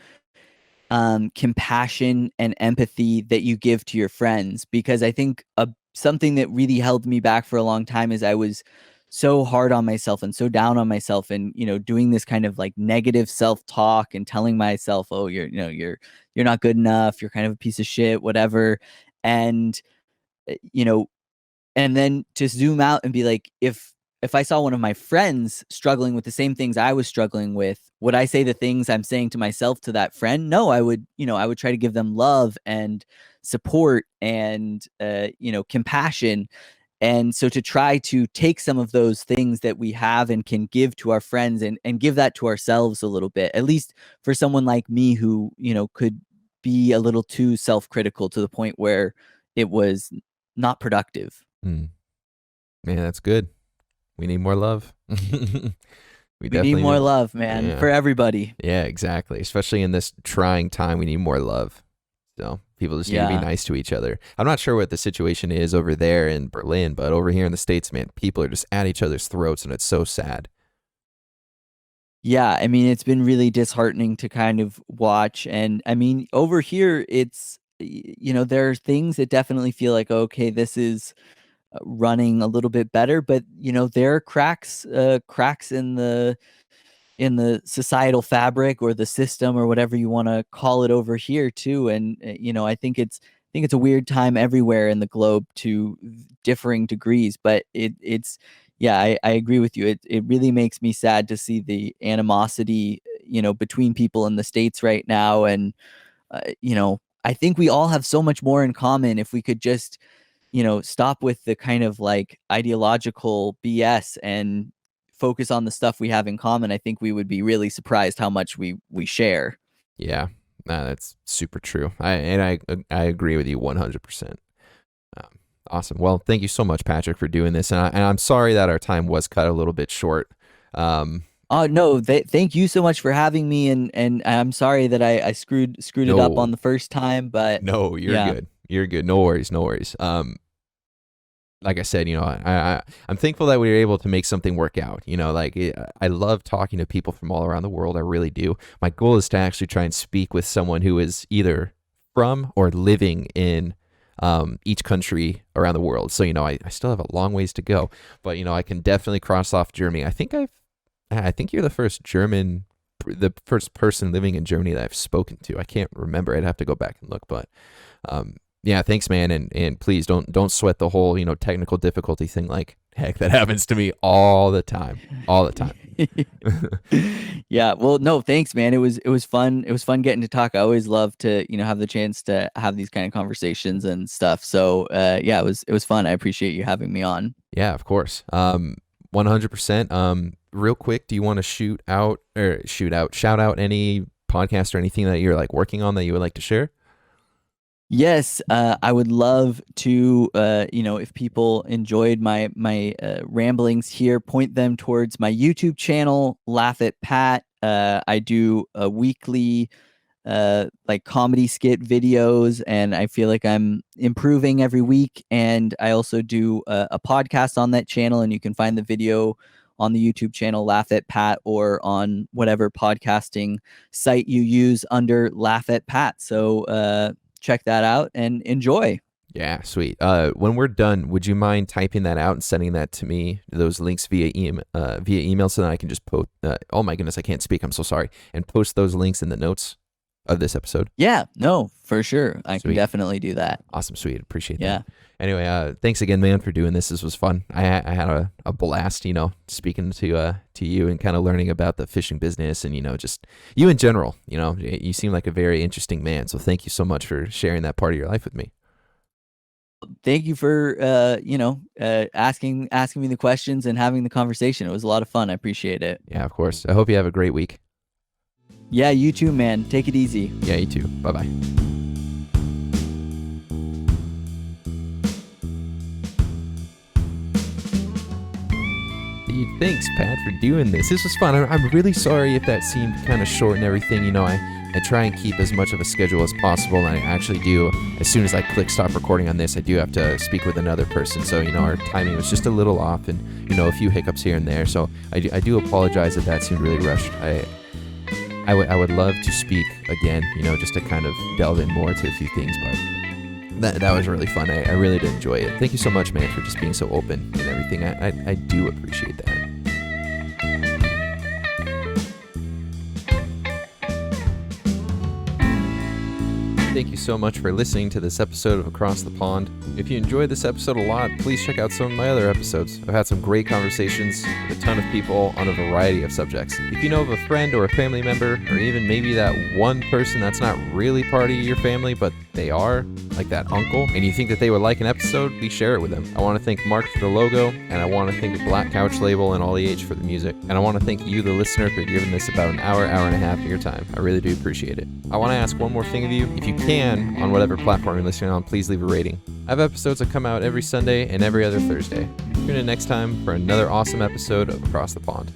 compassion and empathy that you give to your friends. Because I think something that really held me back for a long time is I was so hard on myself and so down on myself, and doing this kind of like negative self-talk and telling myself, oh, you're not good enough, you're kind of a piece of shit, whatever. And you know and then to zoom out and be like, if I saw one of my friends struggling with the same things I was struggling with, would I say the things I'm saying to myself to that friend? No, I would try to give them love and support and compassion. And so to try to take some of those things that we have and can give to our friends, and give that to ourselves a little bit, at least for someone like me who, could be a little too self-critical to the point where it was not productive.
Man, that's good. We need more love. We
We need more
do.
love, man,
Yeah.
for everybody.
Yeah, exactly. Especially in this trying time, we need more love. So people just need to be
Yeah.
nice to each other. I'm not sure what the situation is over there in Berlin, but over here in the States, man, people are just at each other's throats, and it's so sad.
Yeah, I mean, it's been really disheartening to kind of watch. And I mean, over here, there are things that definitely feel like, okay, this is running a little bit better, but there are cracks in the societal fabric or the system or whatever you want to call it over here too. And I think it's a weird time everywhere in the globe to differing degrees, but it's yeah, I agree with you. It really makes me sad to see the animosity, between people in the States right now. And I think we all have so much more in common if we could just stop with the kind of like ideological BS and focus on the stuff we have in common. I think we would be really surprised how much we share.
Yeah, that's super true. I agree with you 100%. Awesome. Well, thank you so much, Patrick, for doing this. And I'm sorry that our time was cut a little bit short.
Oh no, thank you so much for having me, and I'm sorry that I screwed it up
No.
on the first time, but
No, you're
yeah.
good. You're good. No worries. No worries. Like I said, I'm thankful that we were able to make something work out. I love talking to people from all around the world. I really do. My goal is to actually try and speak with someone who is either from or living in each country around the world. So, I still have a long ways to go, but, I can definitely cross off Germany. I think you're the first person living in Germany that I've spoken to. I can't remember. I'd have to go back and look, but, yeah, thanks, man. And please don't sweat the whole, technical difficulty thing. Like, heck, that happens to me all the time.
Yeah, well, no, thanks, man. It was fun. It was fun getting to talk. I always love to, have the chance to have these kind of conversations and stuff. So, yeah, it was fun. I appreciate you having me on.
Yeah, of course. 100%. Real quick, do you want to shout out any podcast or anything that you're like working on that you would like to share?
Yes, I would love to, if people enjoyed my ramblings here, point them towards my YouTube channel, Laugh at Pat. I do a weekly like comedy skit videos, and I feel like I'm improving every week. And I also do a podcast on that channel, and you can find the video on the YouTube channel Laugh at Pat, or on whatever podcasting site you use under Laugh at Pat. So check that out and enjoy.
Yeah, sweet. When we're done, would you mind typing that out and sending that to me, those links via email, so that I can just post? Oh my goodness, I can't speak. I'm so sorry. And post those links in the notes of this episode.
Yeah, no, for sure. I
Sweet.
can definitely do that.
Awesome, sweet. Appreciate
Yeah.
that. Anyway, thanks again, man, for doing this. This was fun. I had a blast, speaking to you and kind of learning about the fishing business and, just you in general. You seem like a very interesting man. So thank you so much for sharing that part of your life with me.
Thank you for asking me the questions and having the conversation. It was a lot of fun. I appreciate it.
Yeah, of course. I hope you have a great week.
Yeah, you too, man. Take it easy.
Yeah, you too. Bye-bye. Thanks, Pat, for doing this. This was fun. I'm really sorry if that seemed kind of short and everything. I try and keep as much of a schedule as possible, and I actually do. As soon as I click stop recording on this, I do have to speak with another person. So, our timing was just a little off, and, a few hiccups here and there. So I do apologize if that seemed really rushed. I would love to speak again, just to kind of delve in more to a few things, but that was really fun. I really did enjoy it. Thank you so much, man, for just being so open and everything. I do appreciate that. Thank you so much for listening to this episode of Across the Pond. If you enjoyed this episode a lot, please check out some of my other episodes. I've had some great conversations with a ton of people on a variety of subjects. If you know of a friend or a family member, or even maybe that one person that's not really part of your family, but they are, like that uncle, and you think that they would like an episode, please share it with them. I want to thank Mark for the logo, and I want to thank the Black Couch label and All the H for the music. And I want to thank you, the listener, for giving this about an hour and a half of your time. I really do appreciate it. I want to ask one more thing of you. If you can, on whatever platform you're listening on, please leave a rating. I have episodes that come out every Sunday and every other Thursday. Tune in next time for another awesome episode of Across the Pond.